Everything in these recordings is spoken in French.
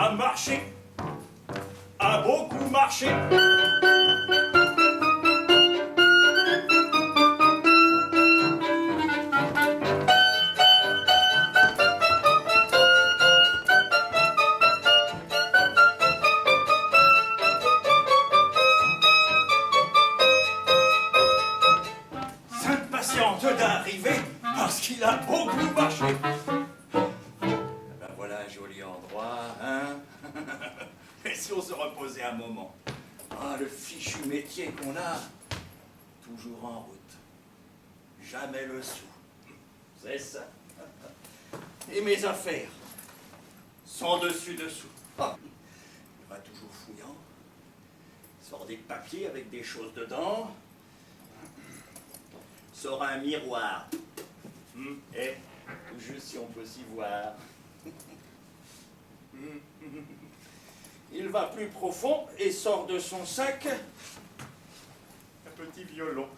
a marché, a beaucoup marché. S'impatiente d'arriver parce qu'il a beaucoup marché. Ben voilà un joli endroit, hein. Et si on se reposait un moment? Ah, le fichu métier qu'on a, toujours en route, jamais le sou. C'est ça. Et mes affaires sont dessus-dessous. Ah, il va toujours fouillant, sort des papiers avec des choses dedans, sort un miroir. Et juste si on peut s'y voir. Il va plus profond et sort de son sac un petit violon.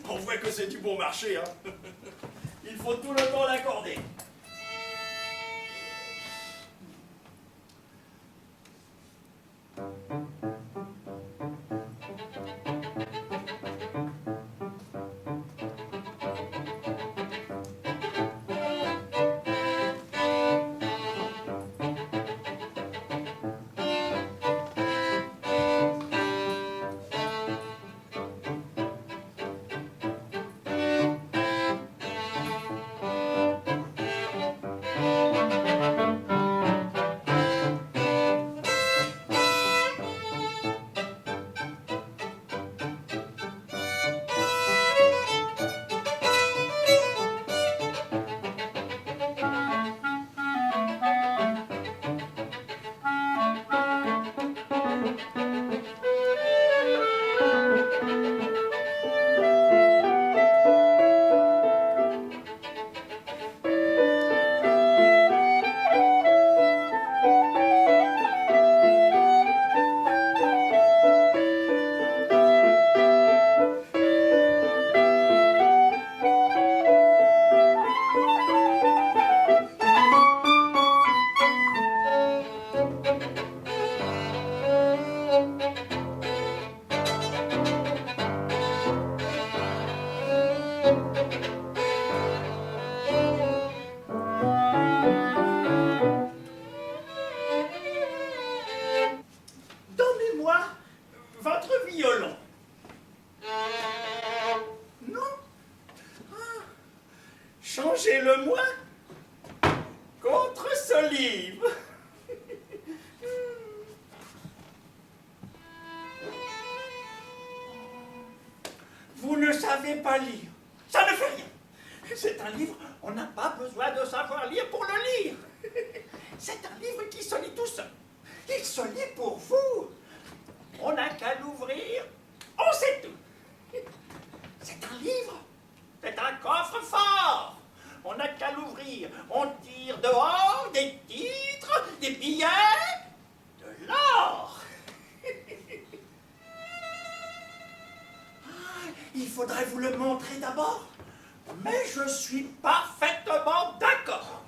On voit que c'est du bon marché, hein. Il faut tout le temps l'accorder. Donnez-moi votre violon. Non? Ah. Changez-le-moi contre ce livre. Vous ne savez pas lire. Ça ne fait rien. C'est un livre, on n'a pas besoin de savoir lire pour le lire. C'est un livre qui se lit tout seul. Il se lit pour vous. On n'a qu'à l'ouvrir, on sait tout. C'est un livre, c'est un coffre-fort. On n'a qu'à l'ouvrir, on tire dehors des titres, des billets, de l'or. Il faudrait vous le montrer d'abord, mais je suis parfaitement d'accord.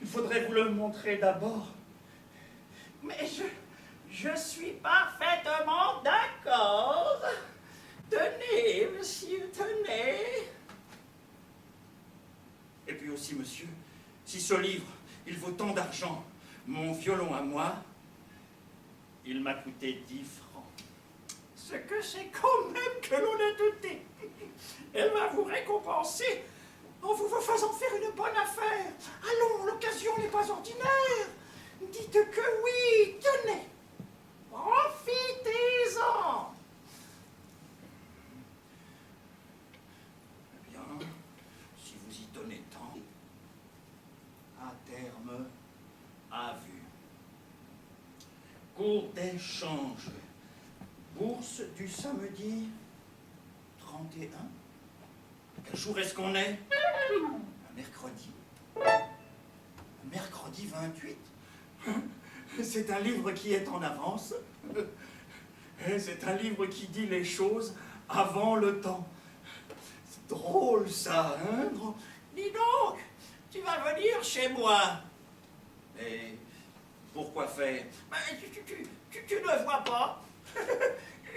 Il faudrait vous le montrer d'abord. Mais je suis parfaitement d'accord. Tenez, monsieur, tenez. Et puis aussi, monsieur, si ce livre, il vaut tant d'argent, mon violon à moi, il m'a coûté 10 francs. Ce que c'est quand même que l'on a douté. Elle va vous récompenser en vous faisant faire une bonne affaire. Allons, l'occasion n'est pas ordinaire. Dites que oui, tenez. Profitez-en. Eh bien, si vous y donnez tant, à terme, à vue. Cours d'échange. Bourse du samedi, 31. Quel jour est-ce qu'on est? Un mercredi. Un mercredi 28. C'est un livre qui est en avance. C'est un livre qui dit les choses avant le temps. C'est drôle ça, hein? Dis donc, tu vas venir chez moi. Mais pourquoi faire? Ben, tu ne vois pas.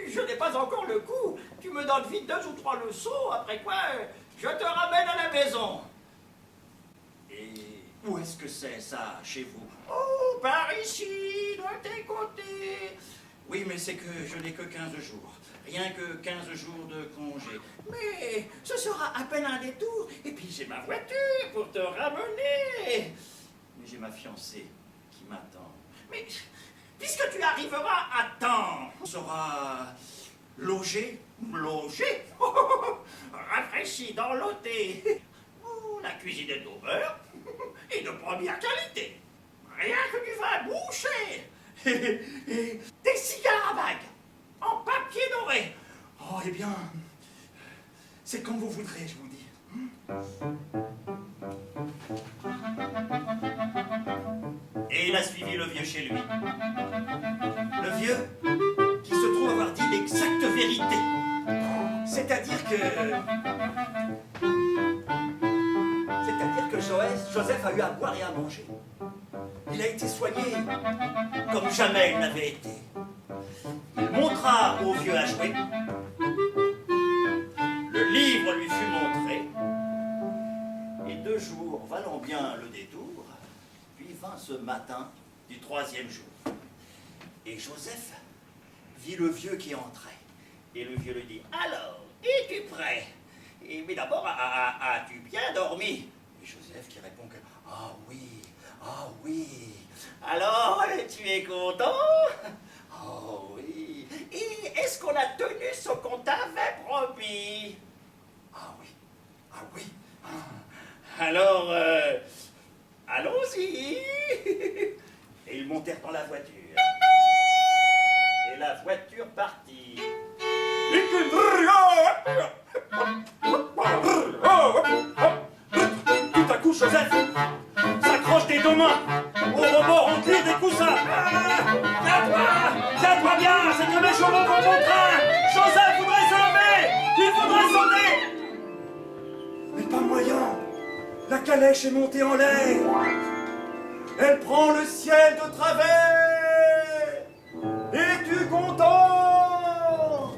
Je n'ai pas encore le coup. Tu me donnes vite 2 ou 3 leçons, après quoi je te ramène à la maison. Et où est-ce que c'est ça, chez vous? Oh, par ici, de tes côtés. Oui, mais c'est que je n'ai que 15 jours. Rien que 15 jours de congé. Mais ce sera à peine un détour. Et puis j'ai ma voiture pour te ramener. Mais j'ai ma fiancée qui m'attend. Mais puisque tu arriveras à temps, tu seras logé. Logé. Rafraîchi dans l'hôtel. Oh, la cuisine est au beurre et de première qualité. Rien que du vin bouché. Et des cigares à bague en papier doré. Oh, eh bien, c'est comme vous voudrez, je vous dis. Et il a suivi le vieux chez lui. Le vieux qui se trouve avoir dit l'exacte vérité. C'est-à-dire que Joseph a eu à boire et à manger. Il a été soigné comme jamais il n'avait été. Il montra au vieux à jouer. Le livre lui fut montré. Et 2 jours valant bien le détour, puis vint ce matin du 3e jour. Et Joseph vit le vieux qui entrait. Et le vieux lui dit: alors, es-tu prêt? Mais d'abord, as-tu bien dormi? Et Joseph qui répond que: ah oui, ah oui. Alors, tu es content? Oh oui. Et est-ce qu'on a tenu ce qu'on t'avait promis? Ah oui, ah oui. Alors, allons-y. Et ils montèrent dans la voiture. Et la voiture partit. Tout à coup, Joseph s'accroche des 2 mains au rebord en cuir des coussins. Tiens-toi bien, c'est que mes chevaux vont mon train. Joseph voudrait se lever, il voudrait sauter. Mais pas moyen, la calèche est montée en l'air. Elle prend le ciel de travers. Es-tu content?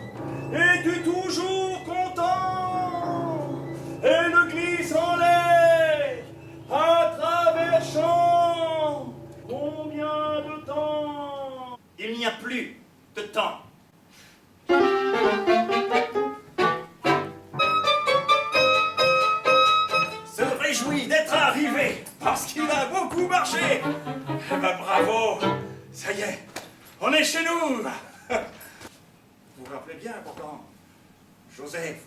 Es-tu toujours content? Elle glisse en l'air à travers champs. Combien de temps? Il n'y a plus de temps. Se réjouit d'être arrivé parce qu'il a beaucoup marché. Eh ben bravo, ça y est, on est chez nous. Vous vous rappelez bien pourtant, Joseph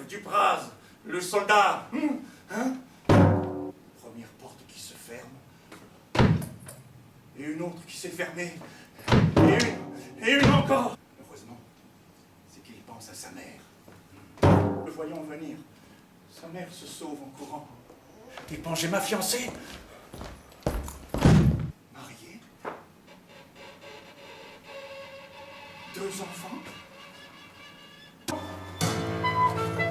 Dupraz, le soldat. Hein? Première porte qui se ferme, et une autre qui s'est fermée, et une encore. Heureusement, c'est qu'il pense à sa mère. Le voyant venir, sa mère se sauve en courant. Et quand j'ai ma fiancée, mariée, 2 enfants.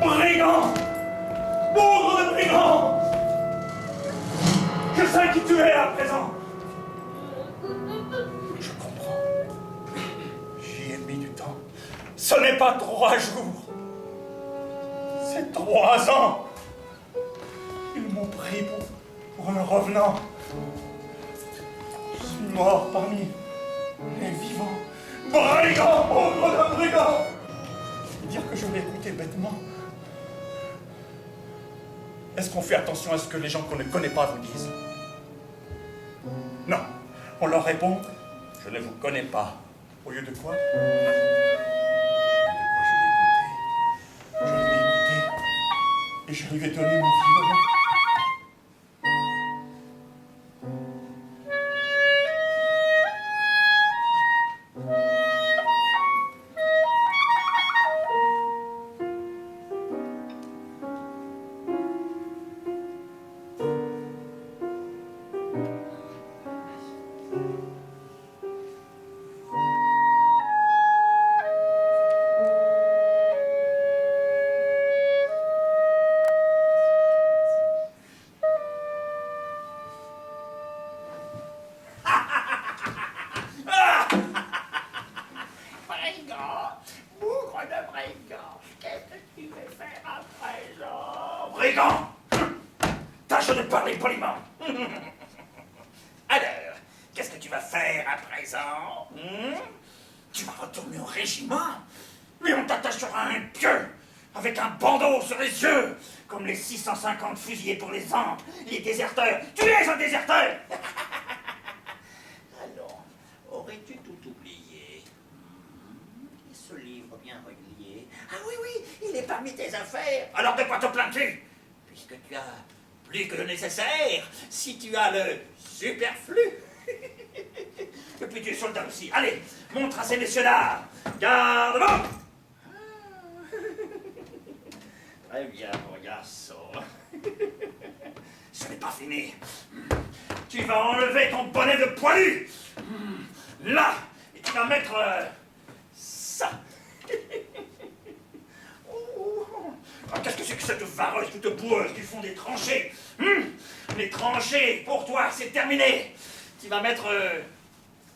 Brigand! Bourre de brigand! Je sais qui tu es à présent. Je comprends. J'y ai mis du temps. Ce n'est pas 3 jours. C'est 3 ans. Ils m'ont pris pour un revenant. Je suis mort parmi les vivants. Brigand! Bourre de brigand! Dire que je l'ai écouté bêtement. Est-ce qu'on fait attention à ce que les gens qu'on ne connaît pas vous disent? Non. On leur répond: je ne vous connais pas. Au lieu de quoi? Je l'ai écouté. Et je lui ai donné mon violon. gants. Tâche de parler poliment. Alors, qu'est-ce que tu vas faire à présent? Tu vas retourner au régiment? Mais on t'attachera un pieu, avec un bandeau sur les yeux, comme les 650 fusillés pour les ampes, les déserteurs. Tu es un déserteur. Alors, aurais-tu tout oublié? Et ce livre bien relié? Ah oui, oui, il est parmi tes affaires. Alors de quoi te plains-tu? Puisque tu as plus que le nécessaire, si tu as le superflu. Et puis tu es soldat aussi. Allez, montre à ces messieurs-là. Garde-moi. Très bien, mon garçon. Ce n'est pas fini. Tu vas enlever ton bonnet de poilu. Là, et tu vas mettre ça. Ah, qu'est-ce que c'est que cette vareuse toute boueuse du fond des tranchées? Les tranchées, pour toi, c'est terminé. Tu vas mettre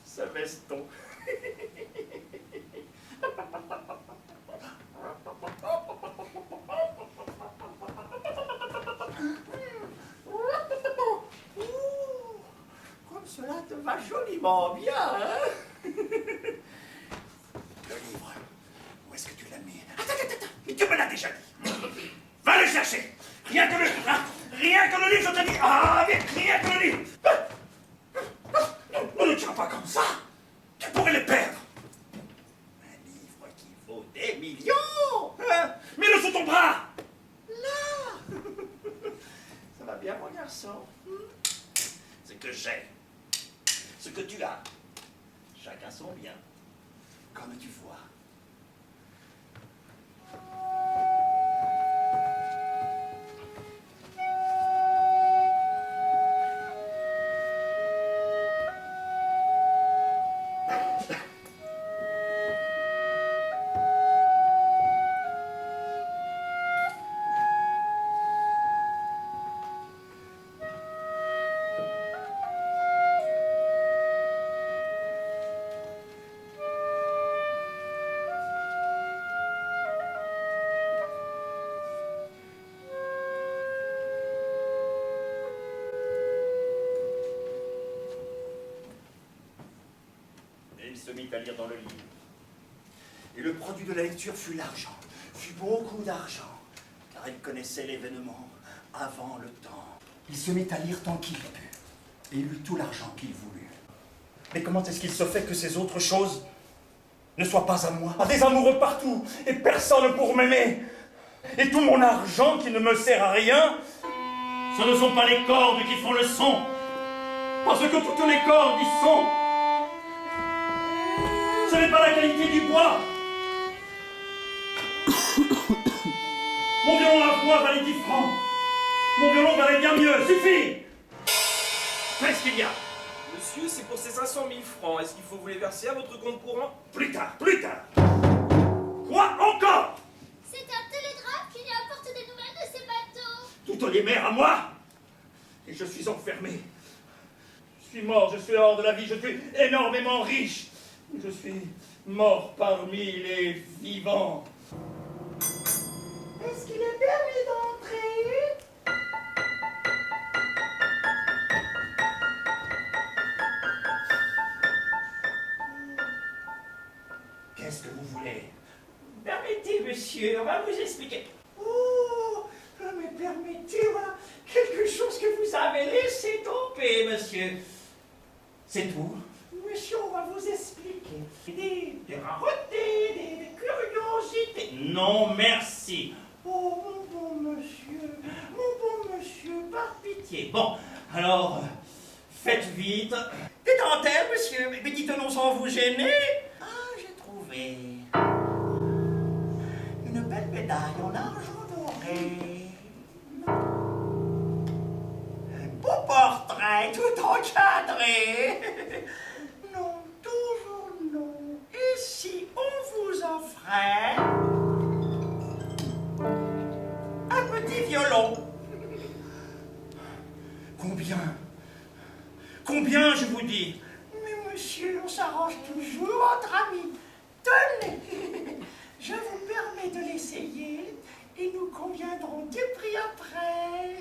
ce veston. Comme cela te va joliment bien, hein? Le livre, où est-ce que tu l'as mis? Attends, mais tu me l'as déjà dit. Va le chercher. Rien que le livre, hein? Rien que le livre, je te dis. Ah, mais rien que le livre. Ne tiens pas comme ça. Tu pourrais le perdre. Un livre qui vaut des millions, hein? Mets-le sous ton bras. Là. Ça va bien, mon garçon? Ce que j'ai, ce que tu as, chacun son bien, comme tu vois. Il se mit à lire dans le livre. Et le produit de la lecture fut l'argent, fut beaucoup d'argent, car il connaissait l'événement avant le temps. Il se mit à lire tant qu'il put, et il eut tout l'argent qu'il voulut. Mais comment est-ce qu'il se fait que ces autres choses ne soient pas à moi? Des amoureux partout, et personne pour m'aimer, et tout mon argent qui ne me sert à rien, ce ne sont pas les cordes qui font le son, parce que toutes les cordes y sont. Ce n'est pas la qualité du bois. Mon violon à voix valait 10 francs. Mon violon valait bien mieux. Suffit. Qu'est-ce qu'il y a? Monsieur, c'est pour ces 500 000 francs. Est-ce qu'il faut vous les verser à votre compte courant? Plus tard, plus tard. Quoi encore? C'est un télégraphe qui lui apporte des nouvelles de ses bateaux. Toutes les mers à moi. Et je suis enfermé. Je suis mort, je suis hors de la vie, je suis énormément riche. Je suis mort parmi les vivants. Est-ce qu'il est permis d'entrer? Qu'est-ce que vous voulez? Permettez, monsieur, on va vous expliquer. Oh, mais permettez, voilà, quelque chose que vous avez laissé tomber, monsieur. C'est tout? Monsieur, on va vous expliquer. Des raretés, des curiosités. Non, merci. Oh, mon bon monsieur, par pitié. Bon, alors, faites vite. Des dentelles, monsieur, mais dites-nous sans vous gêner. Ah, j'ai trouvé Une belle médaille en argent doré. Un beau portrait tout encadré. Non, toujours non. Et si on vous offrait un petit violon? Combien, je vous dis? Mais monsieur, on s'arrange toujours entre amis. Tenez, je vous permets de l'essayer et nous conviendrons du prix après.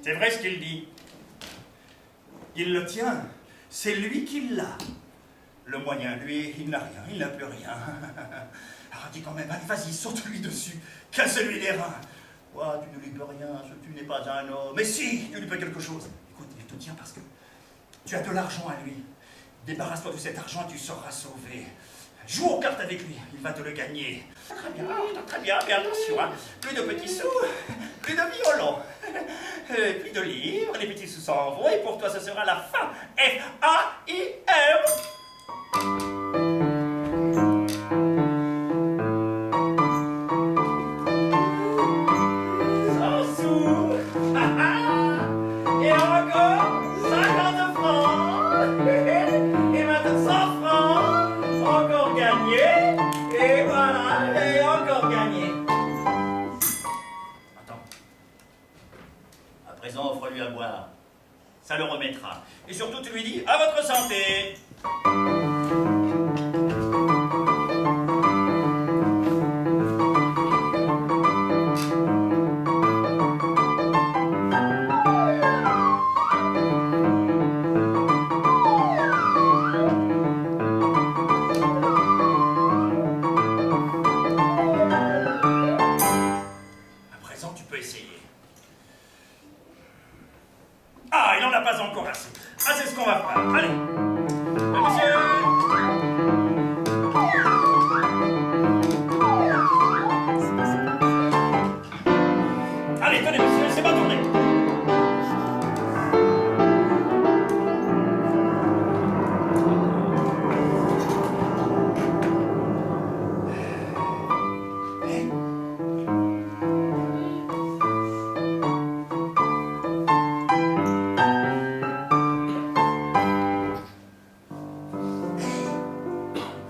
C'est vrai ce qu'il dit. Il le tient. C'est lui qui l'a. Le moyen, lui, il n'a rien, il n'a plus rien. Alors dis quand même, allez, vas-y, saute-lui dessus. Casse-lui les reins. Ouah, tu ne lui peux rien, tu n'es pas un homme. Mais si, tu lui peux quelque chose. Écoute, il te tient parce que tu as de l'argent à lui. Débarrasse-toi de cet argent et tu seras sauvé. Joue aux cartes avec lui, il va te le gagner. Très bien, mais attention, hein. Plus de petits sous, plus de violons, plus de livres, les petits sous s'en vont et pour toi ce sera la fin. F-A-I-M. Et encore 50 francs. Et maintenant 100 francs. Encore gagné. Et voilà. Et encore gagné. Attends. À présent, offre-lui à boire. Ça le remettra. Et surtout, tu lui dis à votre santé. À présent, tu peux essayer. Ah, il n'en a pas encore assez. Ah, c'est ce qu'on va faire. Allez. Monsieur. Allez, tenez, monsieur, c'est pas tourné.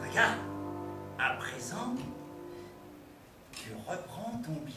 Regarde, à présent, tu reprends ton bien.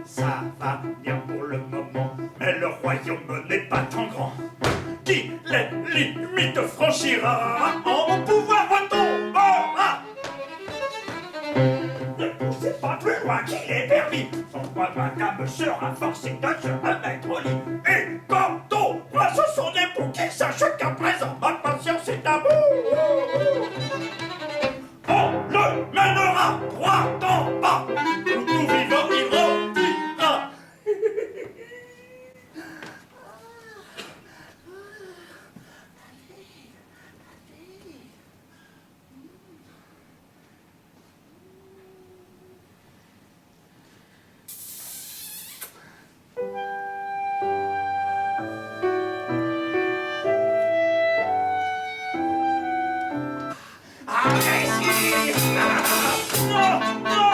Ça va bien pour le moment, mais le royaume n'est pas tant grand. Qui les limites franchira, en mon pouvoir retombera. Ne poussez pas plus loin qu'il est permis, son voisin gamme sera forcé de se remettre au lit. Et quand on voit sur son époux, qu'il sache qu'à présent ma patience est à bout. On le mènera droit en bas, où nous vivons, il reviendra. Non, non.